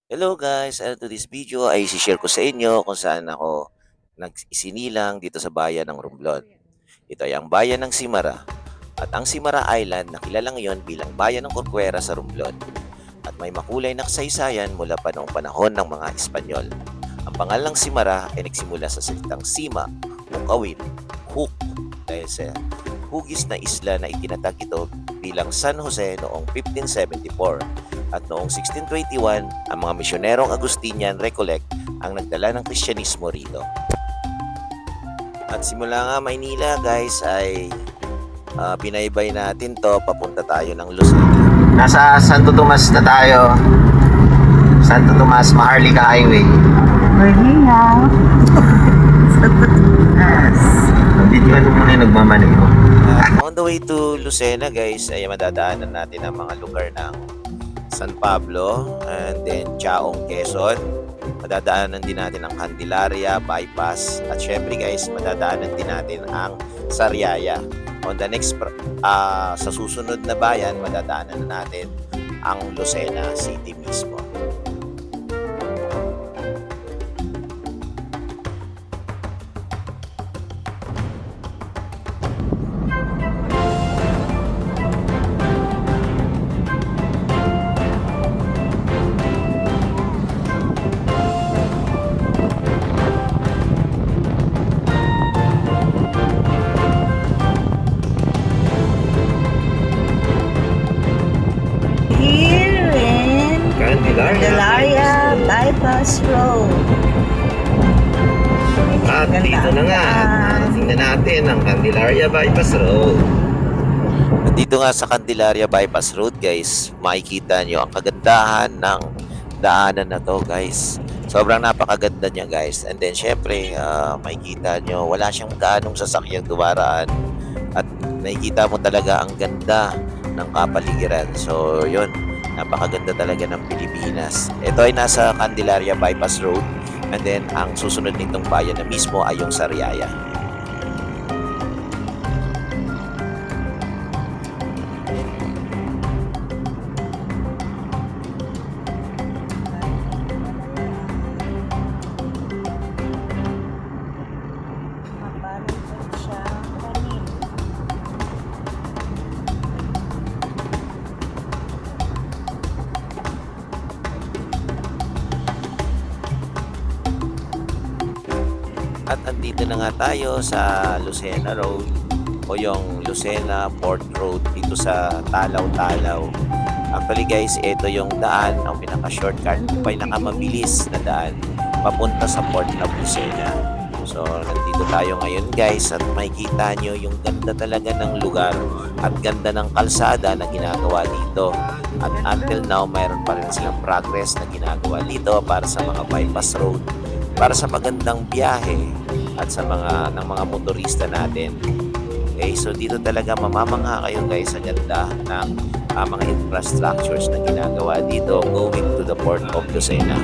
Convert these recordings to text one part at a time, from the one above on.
Hello guys, to this video ay share ko sa inyo kung saan ako nag-isinilang dito sa bayan ng Romblon. Ito ay ang bayan ng Simara at ang Simara Island na kilala ngayon bilang bayan ng Corcuera sa Romblon at may makulay na kasaysayan mula pa noong panahon ng mga Espanyol. Ang pangalang Simara ay nagsimula sa salitang Sima o Kawin, Hook, dahil sa hugis na isla na itinatag ito bilang San Jose noong 1574 at noong 1621 ang mga misyonerong Agustinian Recollect ang nagdala ng Kristyanismo rito. At simula nga Maynila guys ay binaybay natin to papunta tayo ng Luzon. Nasa Santo Tomas na tayo. Santo Tomas Maharlika Highway. Maynila. Yes. Dito ano muna yung nagmamaneho. On the way to Lucena guys ay madadaanan natin ang mga lugar ng San Pablo and then Chaong, Quezon. Madadaanan din natin ang Candelaria bypass at syempre guys madadaanan din natin ang Sariaya. On the next sa susunod na bayan madadaanan natin ang Lucena City mismo. Here in Candelaria Bypass Road. At dito na nga, tingnan natin ang Candelaria Bypass Road. At dito nga sa Candelaria Bypass Road guys, makikita nyo ang kagandahan ng daanan na to guys. Sobrang napakaganda niya guys. And then syempre, makikita nyo, wala siyang gaanong sasakyang dumaraan. At nakikita mo talaga ang ganda ng kapaligiran. So yun, napakaganda talaga ng Pilipinas. Ito ay nasa Candelaria Bypass Road. And then, ang susunod nitong bayan na mismo ay yung Sariaya. Mabalot siya kanin. At andito na nga tayo sa Lucena Road o yung Lucena Port Road dito sa Talaw-Talaw. Actually guys, ito yung daan, ang pinaka-shortcut, pinakamabilis na daan papunta sa Port of Lucena. So, nandito tayo ngayon guys at makikita nyo yung ganda talaga ng lugar at ganda ng kalsada na ginagawa dito. At until now, mayroon pa rin silang progress na ginagawa dito para sa mga bypass road, para sa magandang biyahe at sa mga motorista natin. Okay, so dito talaga mamamangha kayo guys sa ganda ng mga infrastructures na ginagawa dito going to the Port of Lucena.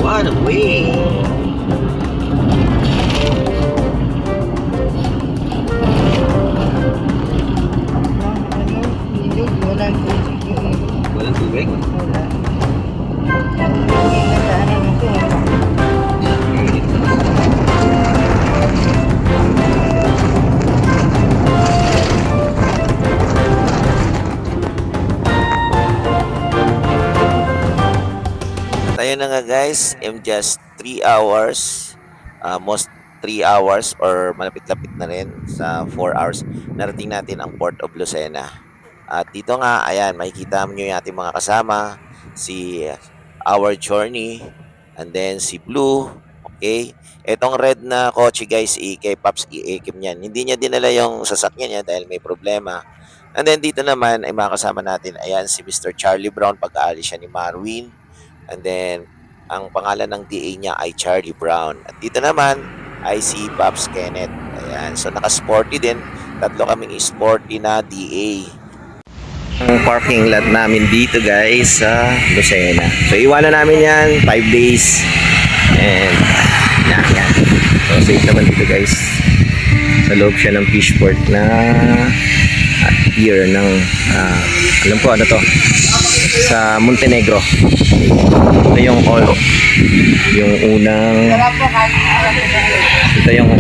What a way! Walang tubig. Walang tubig? Wala. Hindi nadaanan ito. Tayo na nga guys, in just 3 hours, almost 3 hours or malapit-lapit na rin sa 4 hours, narating natin ang Port of Lucena. At dito nga, ayan, makikita mo yung ating mga kasama, si Our Journey, and then si Blue, okay? Etong red na kotse guys, kay Pops iikim yan. Hindi niya dinala yung sasakyan niya dahil may problema. And then dito naman ay makakasama natin, ayan, si Mr. Charlie Brown pag-aalis siya ni Marwin. And then, ang pangalan ng DA niya ay Charlie Brown. At dito naman ay si Pops Kenneth. Ayan, so naka-sporty din. Tatlo kaming sporty na DA. Ang parking lot namin dito guys sa Lucena. So iwanan namin yan 5 days. And yan. So safe naman dito guys. Sa loob siya ng fishport na pier ng alam ko ano to, sa Montenegro. Ito yung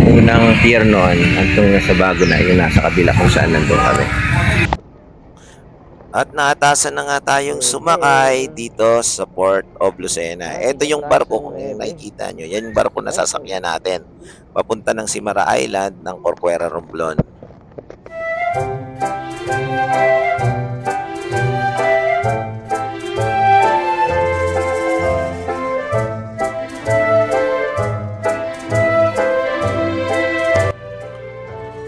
unang pier noon, hanggang nasa bago na yung nasa kabila kung saan nandun kami. At naatasan na nga tayong sumakay dito sa Port of Lucena. Ito yung barko kung nakikita nyo. Yan yung barko na sasakyan natin. Papunta ng Simara Island ng Corcuera, Romblon.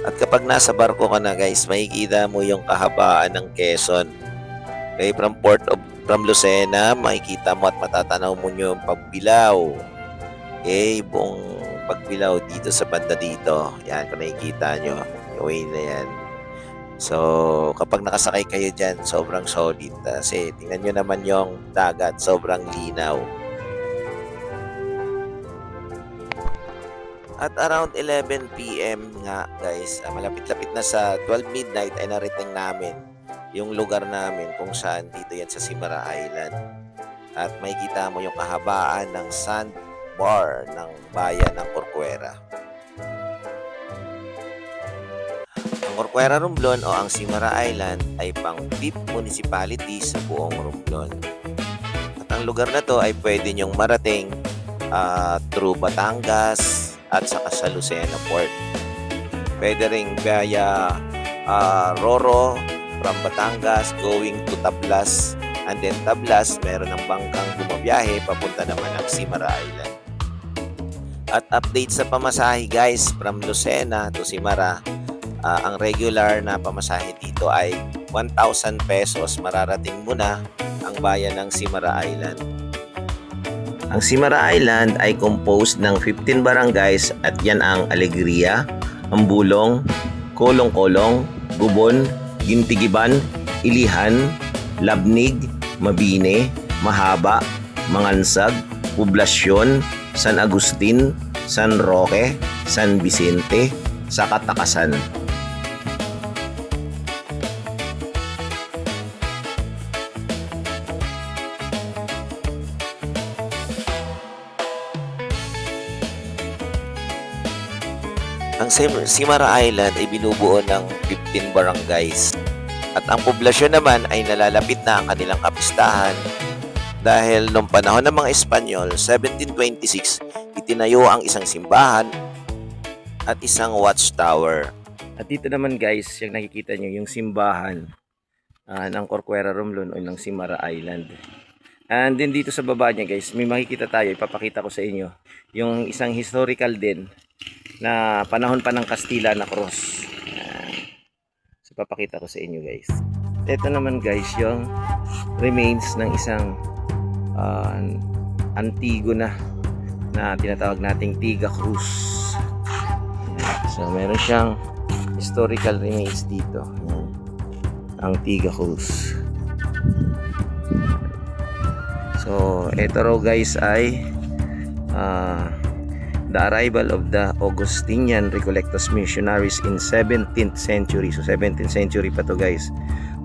At kapag nasa barko ka na guys, makikita mo yung kahabaan ng Quezon. Okay, from Lucena, makikita mo at matatanaw mo yung Pagbilao. Okay, buong Pagbilao dito sa banda dito. Yan, kung nakikita nyo, yung way na yan. So, kapag nakasakay kayo dyan, sobrang solid. Kasi tingnan nyo naman yung dagat, sobrang linaw. At around 11 PM nga guys, malapit-lapit na sa 12 midnight ay narating namin yung lugar namin kung saan dito yan sa Simara Island. At makikita mo yung kahabaan ng sandbar ng bayan ng Corcuera. Ang Corcuera, Romblon o ang Simara Island ay pang 5th municipality sa buong Romblon. At ang lugar na to ay pwede nyong marating through Batangas at saka sa Lucena Port. Pwede ring via Roro from Batangas going to Tablas, and then Tablas meron ng bangkang bumabiyahe papunta naman ng Simara Island. At update sa pamasahe guys, from Lucena to Simara, ang regular na pamasahe dito ay 1,000 pesos. Mararating mo na ang bayan ng Simara Island. Ang Simara Island ay composed ng 15 barangays at yan ang Alegria, Ambulong, Kolong-Kolong, Gubon, Gintigiban, Ilihan, Labnig, Mabine, Mahaba, Mangansag, Poblasyon, San Agustin, San Roque, San Vicente, Sakatakasan. Ang Simara Island ay binubuo ng 15 barangays at ang poblasyon naman ay nalalapit na ang kanilang kapistahan dahil noong panahon ng mga Espanyol, 1726, itinayo ang isang simbahan at isang watchtower. At dito naman guys, yung nakikita nyo yung simbahan ng Corcuera, Romblon o ng Simara Island. And then dito sa baba niya guys, may makikita tayo, ipapakita ko sa inyo yung isang historical din na panahon pa ng Kastila na cross. So papakita ko sa inyo guys. Ito naman guys yung remains ng isang Antigona na tinatawag nating Tiga Cruz. So meron siyang historical remains dito. Ang Tiga Cruz. So ito raw guys ay the arrival of the Augustinian Recollectus missionaries in 17th century. So 17th century pa to guys.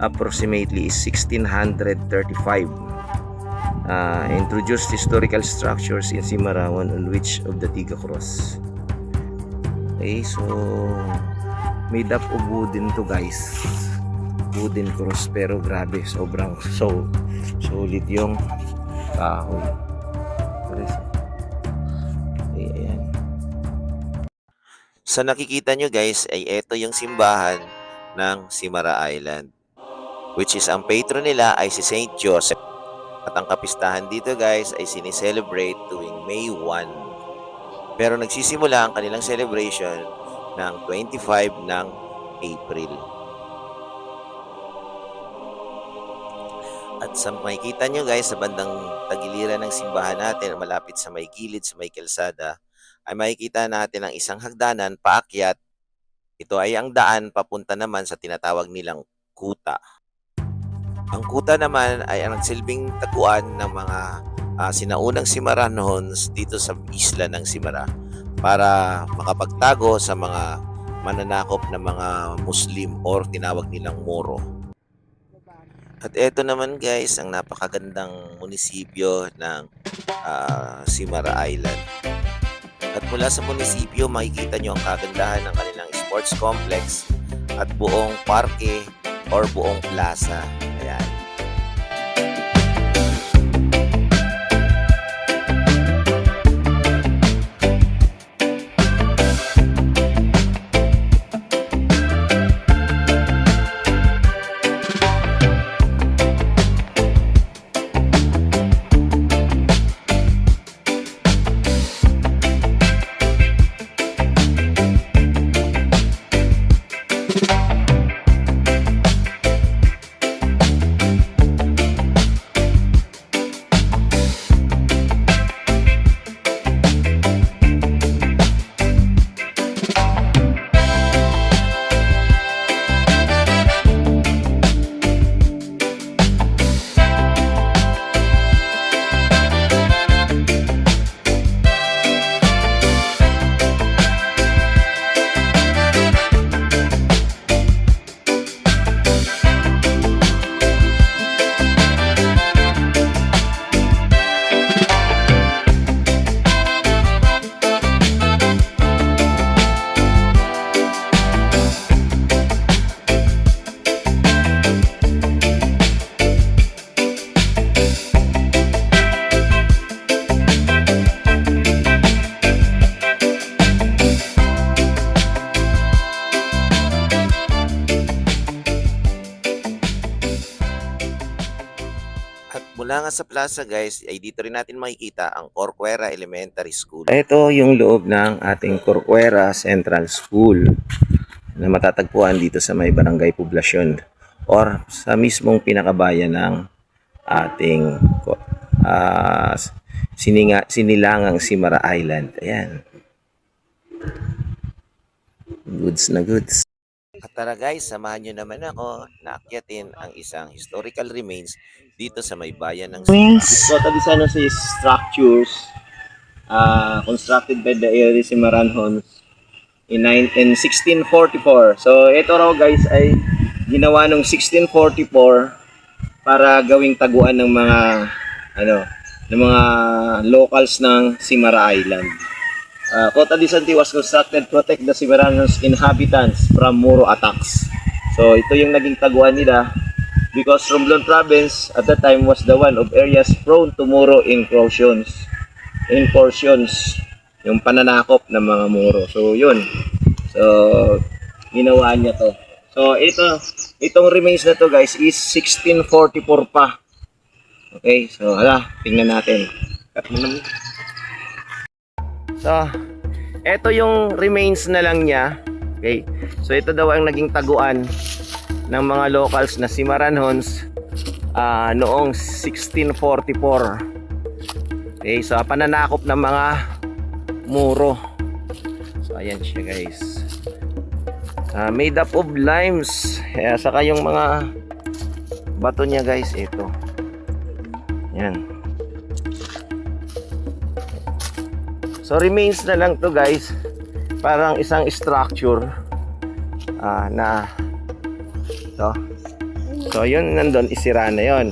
Approximately is 1635. Introduced historical structures in Simara, one on which of the Tiga Cross. Okay, so made up of wooden to guys. Wooden cross, pero grabe, sobrang solid yung kahoy. Ayan. Sa nakikita nyo guys ay ito yung simbahan ng Simara Island, which is ang patron nila ay si Saint Joseph. At ang kapistahan dito guys ay sinicelebrate tuwing May 1. Pero nagsisimula ang kanilang celebration ng 25 ng April. At sa makikita nyo guys, sa bandang tagiliran ng simbahan natin, malapit sa may gilid, sa may kalsada, ay makikita natin ang isang hagdanan paakyat. Ito ay ang daan papunta naman sa tinatawag nilang kuta. Ang kuta naman ay ang nagsilbing taguan ng mga sinaunang Simaranohons dito sa isla ng Simara para makapagtago sa mga mananakop na mga Muslim or tinawag nilang Moro. At eto naman guys, ang napakagandang munisipyo ng Simara Island. At mula sa munisipyo, makikita nyo ang kagandahan ng kanilang sports complex at buong parke or buong plaza. Ayan. Mula nga sa plaza guys, ay dito rin natin makikita ang Corcuera Elementary School. Ito yung loob ng ating Corcuera Central School na matatagpuan dito sa may Barangay Poblacion or sa mismong pinakabayan ng ating sinilangang Simara Island. Ayan. Goods na goods. At tara guys, samahan nyo naman ako na akyatin ang isang historical remains dito sa may bayan ng Wings. So, these are the structures constructed by the early Cimarranhons in 1644. So, ito raw guys ay ginawa noong 1644 para gawing taguan ng mga ng mga locals ng Simara Island. Kota di Santi was constructed to protect the Cimarranhons inhabitants from Moro attacks. So, ito yung naging taguan nila because Romblon province at that time was the one of areas prone to Moro incursions, yung pananakop ng mga Moro. So, yun. So, ginawa niya to. So, itong remains na to guys is 1644 pa. Okay, so tingnan natin. Cut mo naman. So, ito yung remains na lang niya. Okay, so ito daw ang naging taguan ng mga locals na Cimarranhons noong 1644. Okay, so pananakop ng mga Moro. So ayan siya guys, made up of limes, saka yung mga bato niya guys, ito yan. So remains na lang to guys, parang isang structure na to. So yun nandun, isira na yun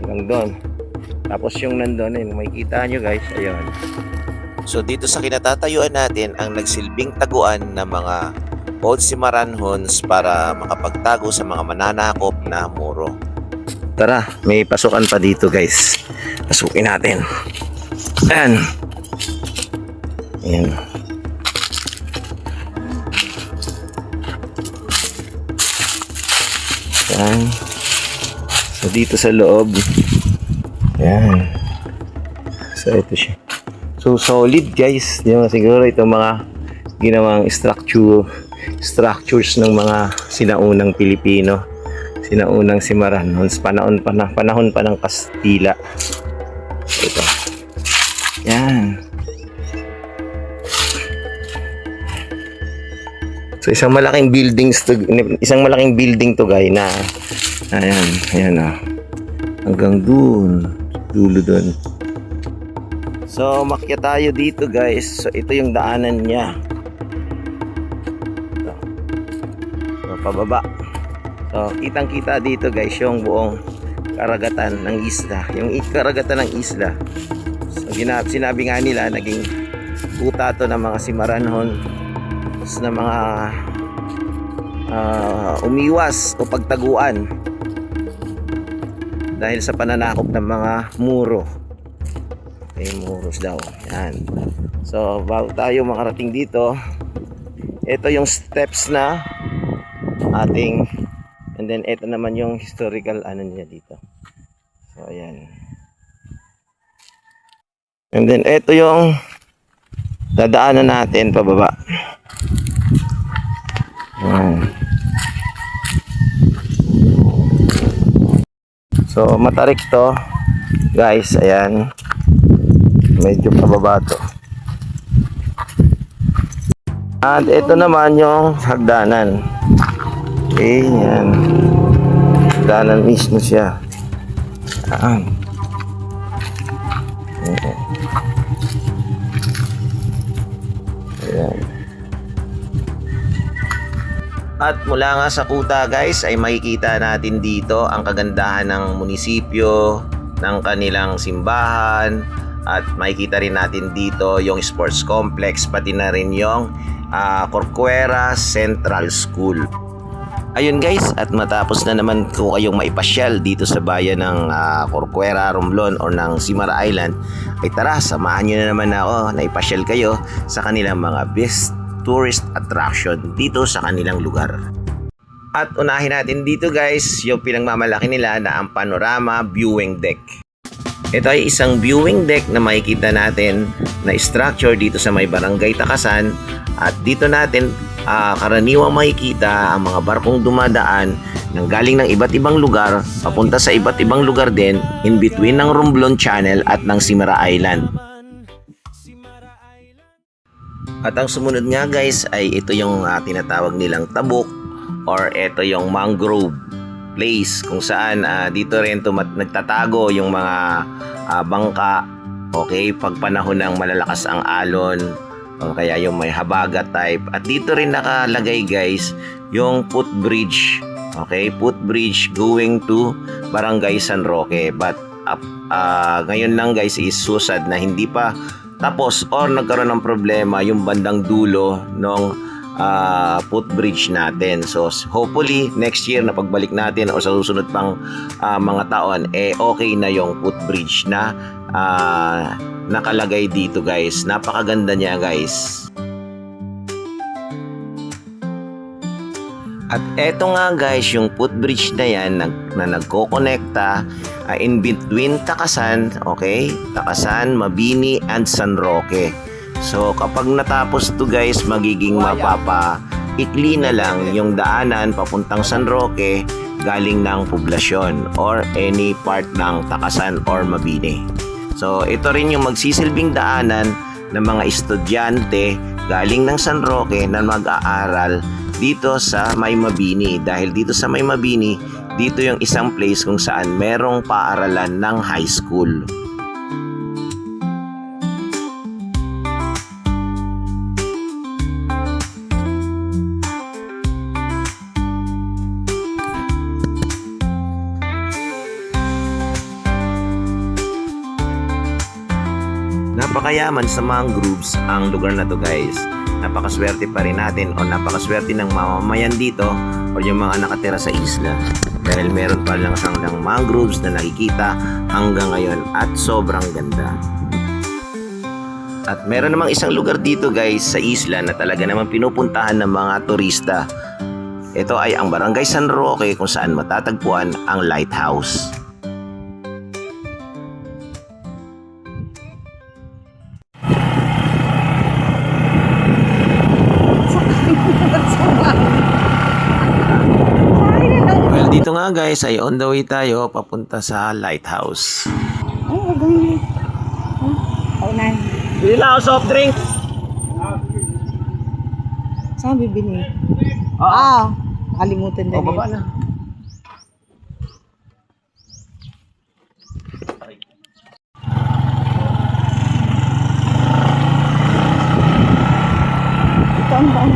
hanggang doon. Tapos yung nandun, makikita nyo guys, ayun. So dito sa kinatatayuan natin ang nagsilbing taguan ng mga Old Cimarranhons para makapagtago sa mga mananakop na Moro. Tara, may pasukan pa dito guys. Pasukin natin. Ayan. Ayan. Ayan. So dito sa loob. Ayan. So ito siya. So solid guys. Di ba, siguro itong mga ginawang structures ng mga sinaunang Pilipino. Sinaunang Cimarranhons. Panahon pa ng Kastila. Ito. Ayan. So isang malaking building to guys na ayan hanggang dulo dun. So makyat tayo dito guys. So ito yung daanan niya. pababa. So kitang-kita dito guys yung buong karagatan ng isla. Yung karagatan ng isla. So sinabi nga nila naging kuta to ng mga Cimarronhon na mga umiwas o pagtaguan dahil sa pananakop ng mga muro. Okay, muros daw. Yan. So bago tayo makarating dito, ito yung steps na ating, and then ito naman yung historical ano niya dito. So ayan. And then ito yung dadaanan natin pababa. Ayan. So matarik to guys, ayan. Medyo pababa to. At ito naman yung hagdanan. Okay, yan. Hagdanan mismo siya. Ayan. Okay. Ayan. At mula nga sa kuta guys ay makikita natin dito ang kagandahan ng munisipyo, ng kanilang simbahan, at makikita rin natin dito yung sports complex, pati na rin yung Corcuera Central School. Ayun guys, at matapos na naman ko kayong maipasyal dito sa bayan ng Corcuera, Romblon or ng Simara Island, ay tara, samahan nyo na naman ako na ipasyal kayo sa kanilang mga best tourist attraction dito sa kanilang lugar. At unahin natin dito guys yung pinagmamalaki nila na ang panorama viewing deck. Ito ay isang viewing deck na makikita natin na structure dito sa may barangay Takasan, at dito natin karaniwang makikita ang mga barkong dumadaan nang galing ng iba't ibang lugar papunta sa iba't ibang lugar din in between ng Romblon Channel at ng Simara Island. At ang sumunod nga guys ay ito yung tinatawag nilang tabok or ito yung mangrove place kung saan dito rin nagtatago yung mga bangka, okay, pag panahon ng malalakas ang alon o kaya yung may habagat type. At dito rin nakalagay guys yung footbridge, okay, footbridge going to Barangay San Roque, but ngayon lang guys is susad na hindi pa tapos or nagkaroon ng problema yung bandang dulo ng footbridge natin. So hopefully next year na pagbalik natin o sa susunod pang mga taon okay na yung footbridge na nakalagay dito guys. Napakaganda niya guys. At eto nga guys yung footbridge na yan na nagko-connecta in between Takasan, okay? Takasan, Mabini and San Roque. So kapag natapos to guys, magiging mapapaikli na lang yung daanan papuntang San Roque galing ng poblasyon or any part ng Takasan or Mabini. So ito rin yung magsisilbing daanan ng mga estudyante galing ng San Roque na mag-aaral dito sa May Mabini, dahil dito sa May Mabini, dito yung isang place kung saan merong paaralan ng high school. Napakayaman sa mangroves ang lugar na to guys. Napakaswerte pa rin natin o napakaswerte ng mamamayan dito o yung mga nakatira sa isla, dahil meron pa lang siyang mangroves na nakikita hanggang ngayon at sobrang ganda. At meron namang isang lugar dito guys sa isla na talaga naman pinupuntahan ng mga turista. Ito ay ang Barangay San Roque kung saan matatagpuan ang lighthouse. Well, dito nga guys ay on the way tayo papunta sa lighthouse. Oh, ganyan. Oh, na. Bili lang ako soft drink. Saan bibili? Kalimutan na Baba na. Ito ang daan.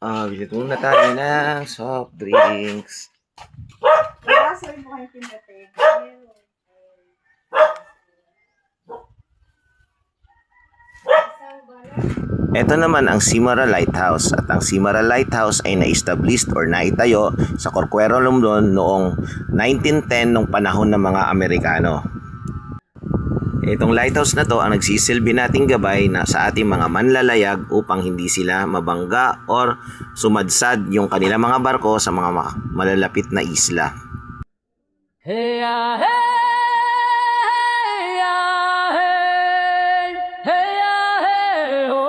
Bili muna tayo ng soft drinks. Basahin mo kayo pinatay. Ito naman ang Simara Lighthouse at ang Simara Lighthouse ay na-established or naitayo sa Corcuero, London noong 1910 nung panahon ng mga Amerikano. Itong lighthouse na to ang nagsisilbi nating gabay na sa ating mga manlalayag upang hindi sila mabangga or sumadsad yung kanilang mga barko sa mga malalapit na isla. Hey ya hey ya hey hey ya hey ho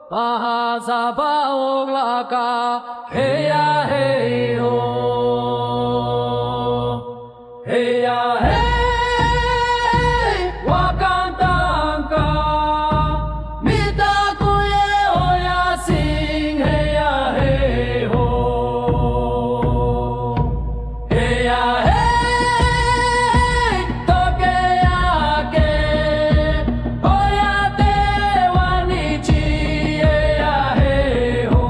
Bahasa Bawang Laka hey ya hey ho Hey ya hey Wakantangka Mita kuye oya sing hey ya hey ho Hey ya hey Tokeyake Oya te wanichi hey ya hey ho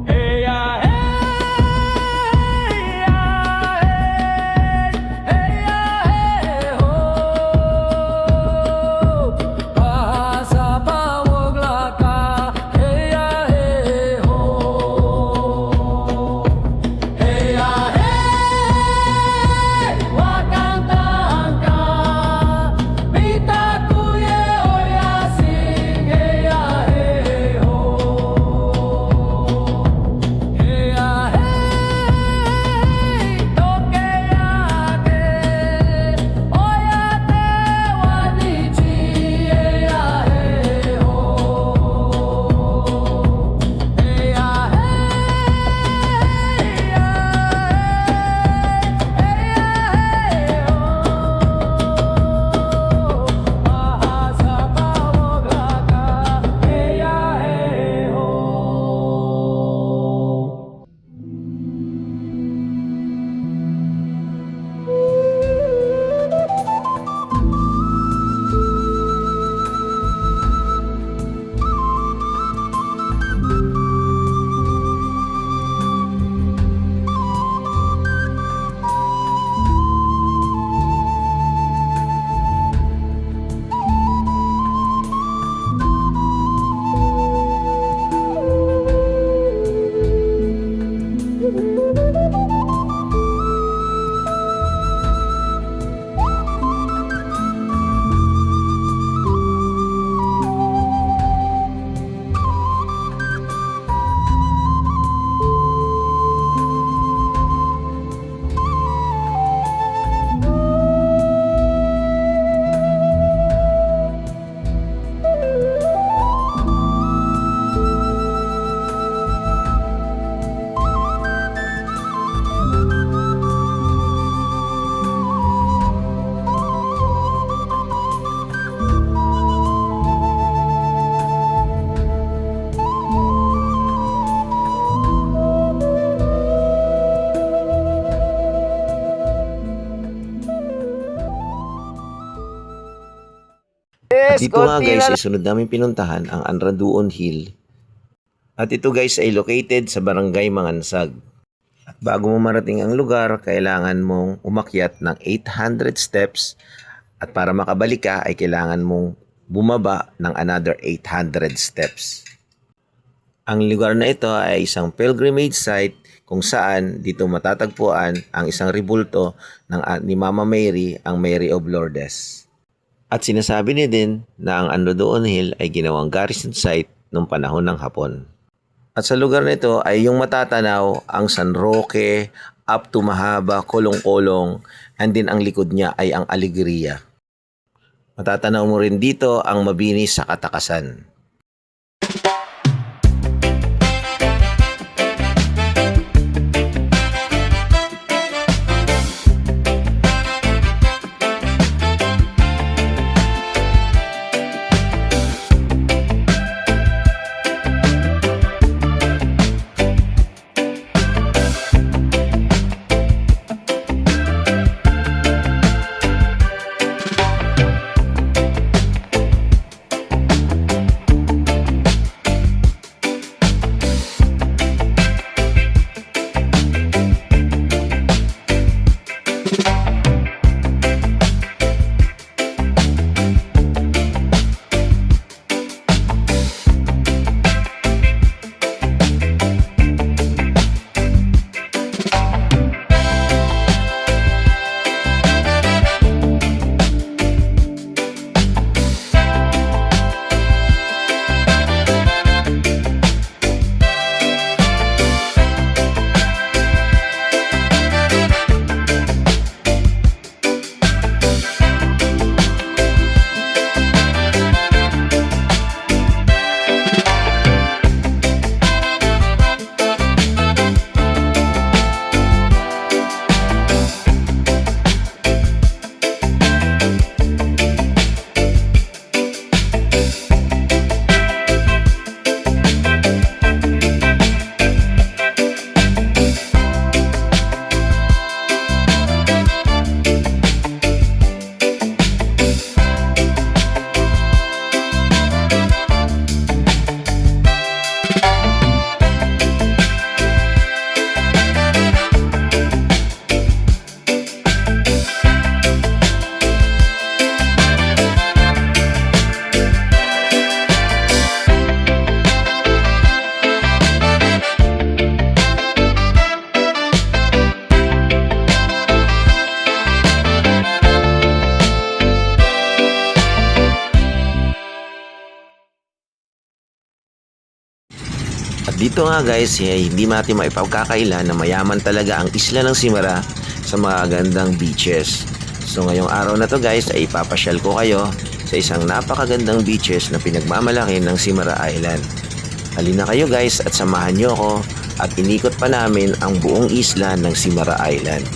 Hey ya hey Dito nga guys, ay sunod namin pinuntahan ang Anraduon Hill. At ito guys ay located sa Barangay Mangansag. At bago mo marating ang lugar, kailangan mong umakyat ng 800 steps. At para makabalik ka ay kailangan mong bumaba ng another 800 steps. Ang lugar na ito ay isang pilgrimage site kung saan dito matatagpuan ang isang rebulto ni Mama Mary, ang Mary of Lourdes. At sinasabi niya din na ang Anraduon Hill ay ginawang garrison site noong panahon ng Hapon. At sa lugar na ito ay yung matatanaw ang San Roque, up to Mahaba, Kolong-Kolong, and din ang likod niya ay ang Alegria. Matatanaw mo rin dito ang Mabini sa Katakasan. dito nga guys, hindi natin maipagkakaila na mayaman talaga ang isla ng Simara sa mga gandang beaches. So ngayong araw na to guys ay ipapasyal ko kayo sa isang napakagandang beaches na pinagmamalaki ng Simara Island. Halina kayo guys at samahan nyo ako at inikot pa namin ang buong isla ng Simara Island.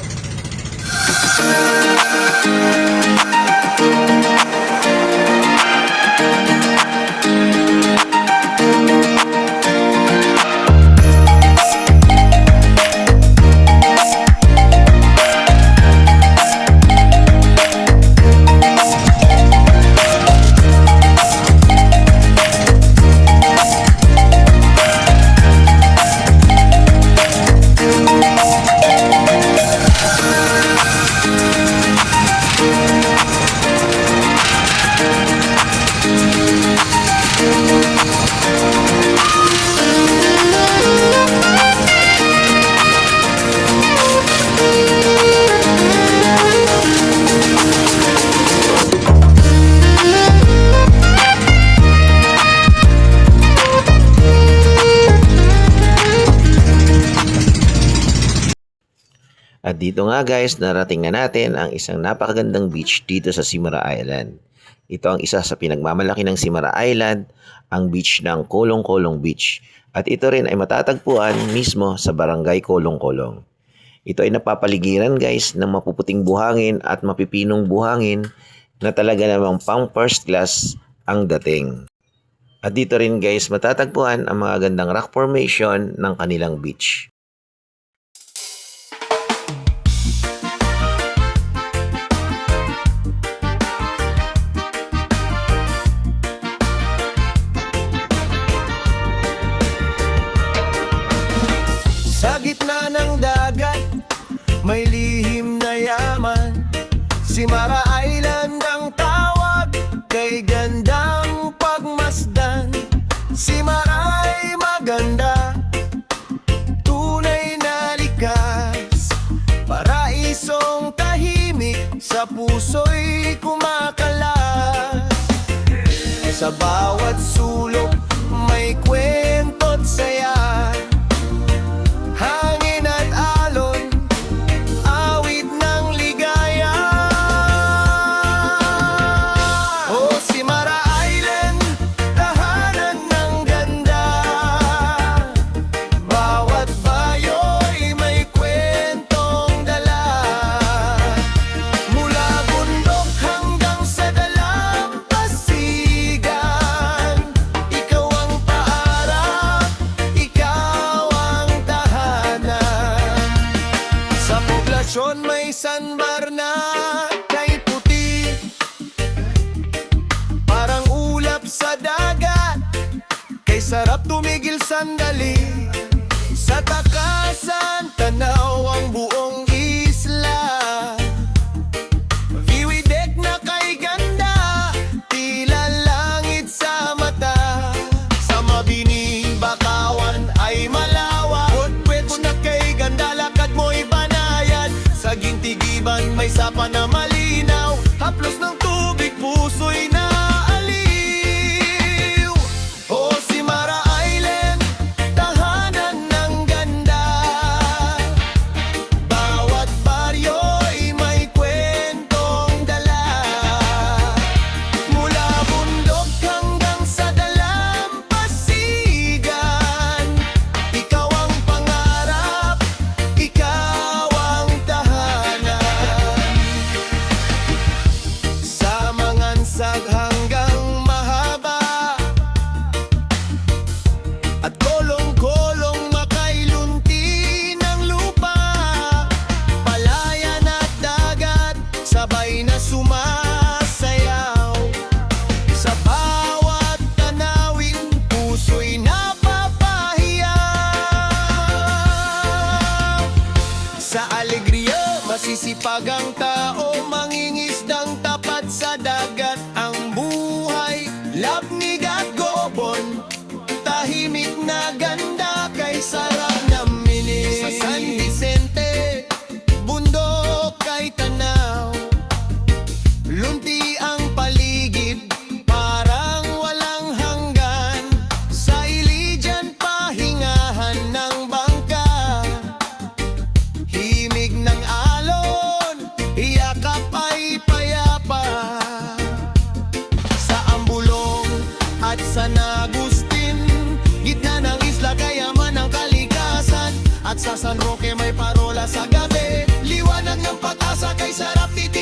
At dito nga guys, narating na natin ang isang napakagandang beach dito sa Simara Island. Ito ang isa sa pinagmamalaki ng Simara Island, ang beach ng Kolong-Kolong Beach. At ito rin ay matatagpuan mismo sa Barangay Kolong-Kolong. Ito ay napapaligiran guys ng mapuputing buhangin at mapipinong buhangin na talaga namang pang first class ang dating. At dito rin guys matatagpuan ang mga gandang rock formation ng kanilang beach. Sa gitna ng dagat, may lihim na yaman. Simara Island ang tawag, kay gandang pagmasdan. Simara'y maganda, tunay na likas. Paraisong tahimik, sa puso'y kumakalas. Sa bawat sulok, may kwento't saya. Hangin at alon, awit ng ligaya. Oh, Simara Island, tahanan ng ganda. Bawat bayo'y may kwentong dala. Mula bundok hanggang sa dalampasigan, ikaw ang paarap, ikaw ang tahanan. Sa poblasyon may sandbar na kay puti, parang ulap sa dagat, kay sarap tumigil sandali. Sa takasan, tanaw ang buong isla. Viewing deck na kay ganda, tila langit sa mata. Sa mabining bakawan ay malawa, pwet na kay ganda, lakad mo'y banayad. Sa gintigiban may sapa na malinaw, haplos ng tubig puso'y naaliw. Oh, Simara Island, tahanan ng ganda. Bawat San Agustin, gitna ng isla kayaman ang kalikasan. At sa San Roque may parola sa gabi, liwanag ng patasa kay sarap titi